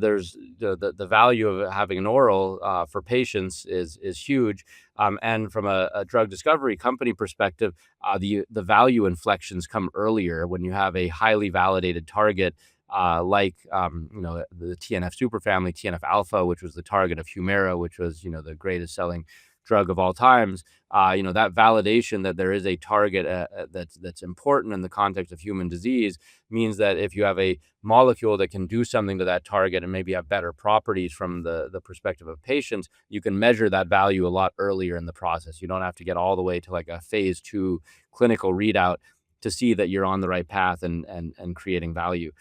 there's the value of having an oral for patients is huge. And from a drug discovery company perspective, the value inflections come earlier when you have a highly validated target, like the TNF superfamily, TNF alpha, which was the target of Humira, which was the greatest selling drug of all times. That validation that there is a target that's important in the context of human disease means that if you have a molecule that can do something to that target and maybe have better properties from the perspective of patients, you can measure that value a lot earlier in the process. You don't have to get all the way to like a phase 2 clinical readout to see that you're on the right path and creating value.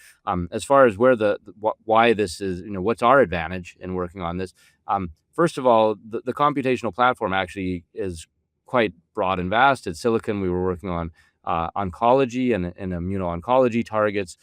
As far as why this is, what's our advantage in working on this? First of all, the computational platform actually is quite broad and vast. At Silicon, we were working on oncology and immuno-oncology targets.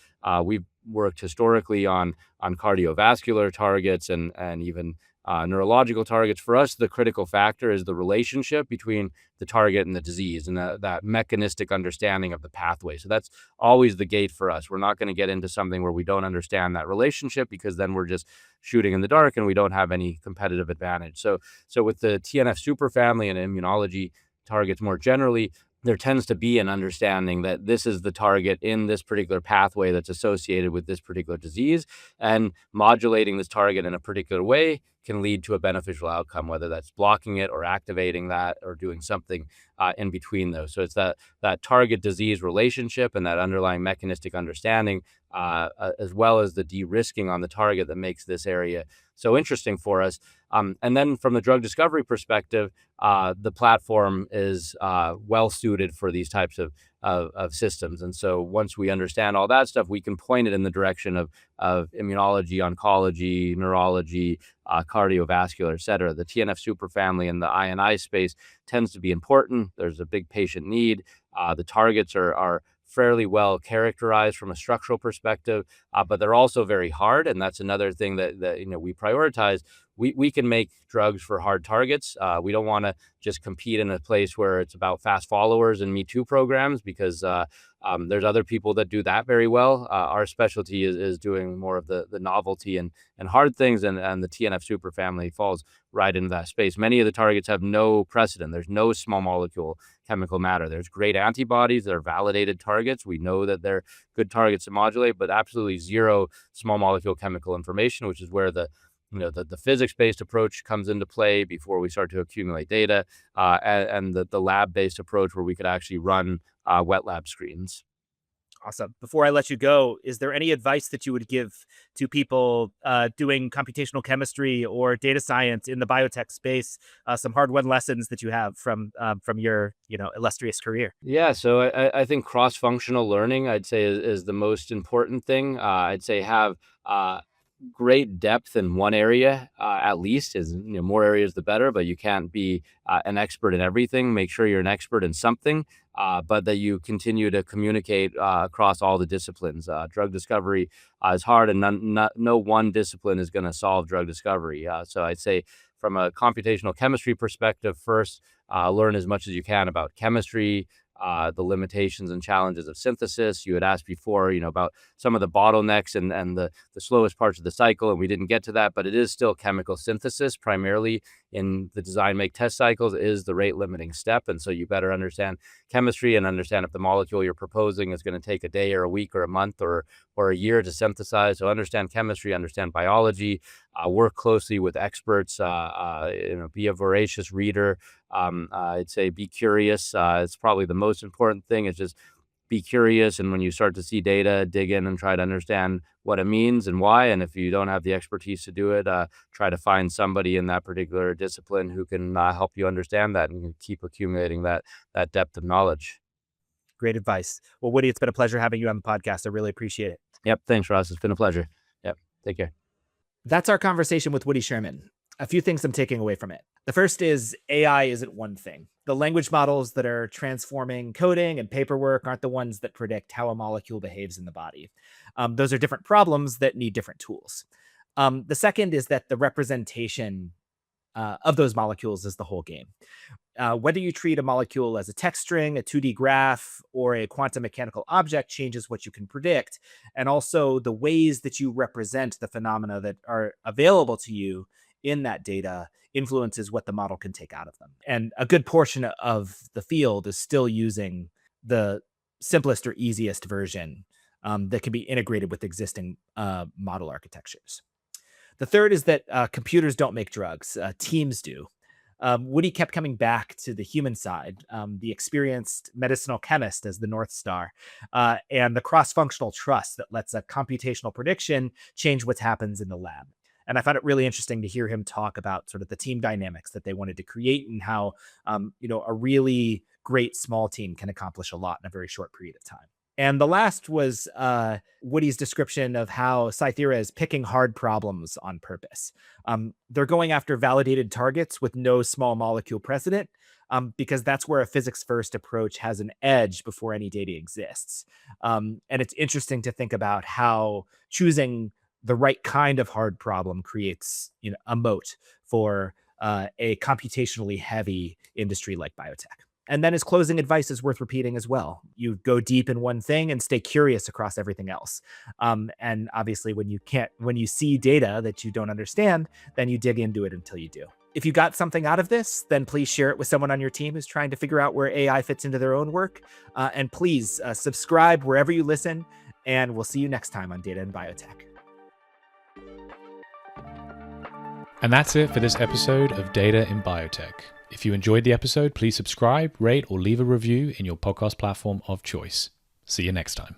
We've worked historically on cardiovascular targets and even neurological targets. For us, the critical factor is the relationship between the target and the disease, and that mechanistic understanding of the pathway. So that's always the gate for us. We're not going to get into something where we don't understand that relationship, because then we're just shooting in the dark and we don't have any competitive advantage. So with the TNF superfamily and immunology targets more generally, there tends to be an understanding that this is the target in this particular pathway that's associated with this particular disease, and modulating this target in a particular way can lead to a beneficial outcome, whether that's blocking it or activating that or doing something in between those. So it's that target disease relationship and that underlying mechanistic understanding, as well as the de-risking on the target, that makes this area so interesting for us. And then from the drug discovery perspective, the platform is well suited for these types of systems. And so once we understand all that stuff, we can point it in the direction of immunology, oncology, neurology, cardiovascular, et cetera. The TNF superfamily in the I&I space tends to be important. There's a big patient need. The targets are fairly well characterized from a structural perspective, but they're also very hard. And that's another thing that we prioritize. We can make drugs for hard targets. We don't want to just compete in a place where it's about fast followers and Me Too programs, because there's other people that do that very well. Our specialty is doing more of the novelty and hard things, and the TNF superfamily falls right into that space. Many of the targets have no precedent. There's no small molecule chemical matter. There's great antibodies that are validated targets. We know that they're good targets to modulate, but absolutely zero small molecule chemical information, which is where the the physics-based approach comes into play before we start to accumulate data, and the lab-based approach where we could actually run wet lab screens. Awesome. Before I let you go, is there any advice that you would give to people doing computational chemistry or data science in the biotech space? Some hard-won lessons that you have from your illustrious career. Yeah, so I think cross-functional learning, I'd say, is the most important thing. I'd say have great depth in one area, at least. Is more areas the better, but you can't be an expert in everything. Make sure you're an expert in something, but that you continue to communicate across all the disciplines. Drug discovery is hard, and no one discipline is going to solve drug discovery. So I'd say from a computational chemistry perspective, first, learn as much as you can about chemistry, the limitations and challenges of synthesis. You had asked before, about some of the bottlenecks and the slowest parts of the cycle, and we didn't get to that, but it is still chemical synthesis, primarily in the design, make, test cycles is the rate limiting step. And so you better understand chemistry and understand if the molecule you're proposing is going to take a day or a week or a month or a year to synthesize. So understand chemistry, understand biology, work closely with experts, be a voracious reader. I'd say be curious. It's probably the most important thing, is just be curious. And when you start to see data, dig in and try to understand what it means and why. And if you don't have the expertise to do it, try to find somebody in that particular discipline who can help you understand that and keep accumulating that depth of knowledge. Great advice. Well, Woody, it's been a pleasure having you on the podcast. I really appreciate it. Yep. Thanks, Ross. It's been a pleasure. Yep. Take care. That's our conversation with Woody Sherman. A few things I'm taking away from it. The first is AI isn't one thing. The language models that are transforming coding and paperwork aren't the ones that predict how a molecule behaves in the body. Those are different problems that need different tools. The second is that the representation of those molecules is the whole game. Whether you treat a molecule as a text string, a 2D graph, or a quantum mechanical object changes what you can predict. And also the ways that you represent the phenomena that are available to you in that data influences what the model can take out of them. And a good portion of the field is still using the simplest or easiest version that can be integrated with existing model architectures. The third is that computers don't make drugs, teams do. Woody kept coming back to the human side, the experienced medicinal chemist as the North Star, and the cross-functional trust that lets a computational prediction change what happens in the lab. And I found it really interesting to hear him talk about sort of the team dynamics that they wanted to create and how, a really great small team can accomplish a lot in a very short period of time. And the last was Woody's description of how PsiThera is picking hard problems on purpose. They're going after validated targets with no small molecule precedent, because that's where a physics-first approach has an edge before any data exists. And it's interesting to think about how choosing the right kind of hard problem creates, a moat for a computationally heavy industry like biotech. And then his closing advice is worth repeating as well. You go deep in one thing and stay curious across everything else. And obviously, when you see data that you don't understand, then you dig into it until you do. If you got something out of this, then please share it with someone on your team who's trying to figure out where AI fits into their own work. And please subscribe wherever you listen. And we'll see you next time on Data and Biotech. And that's it for this episode of Data in Biotech. If you enjoyed the episode, please subscribe, rate, or leave a review in your podcast platform of choice. See you next time.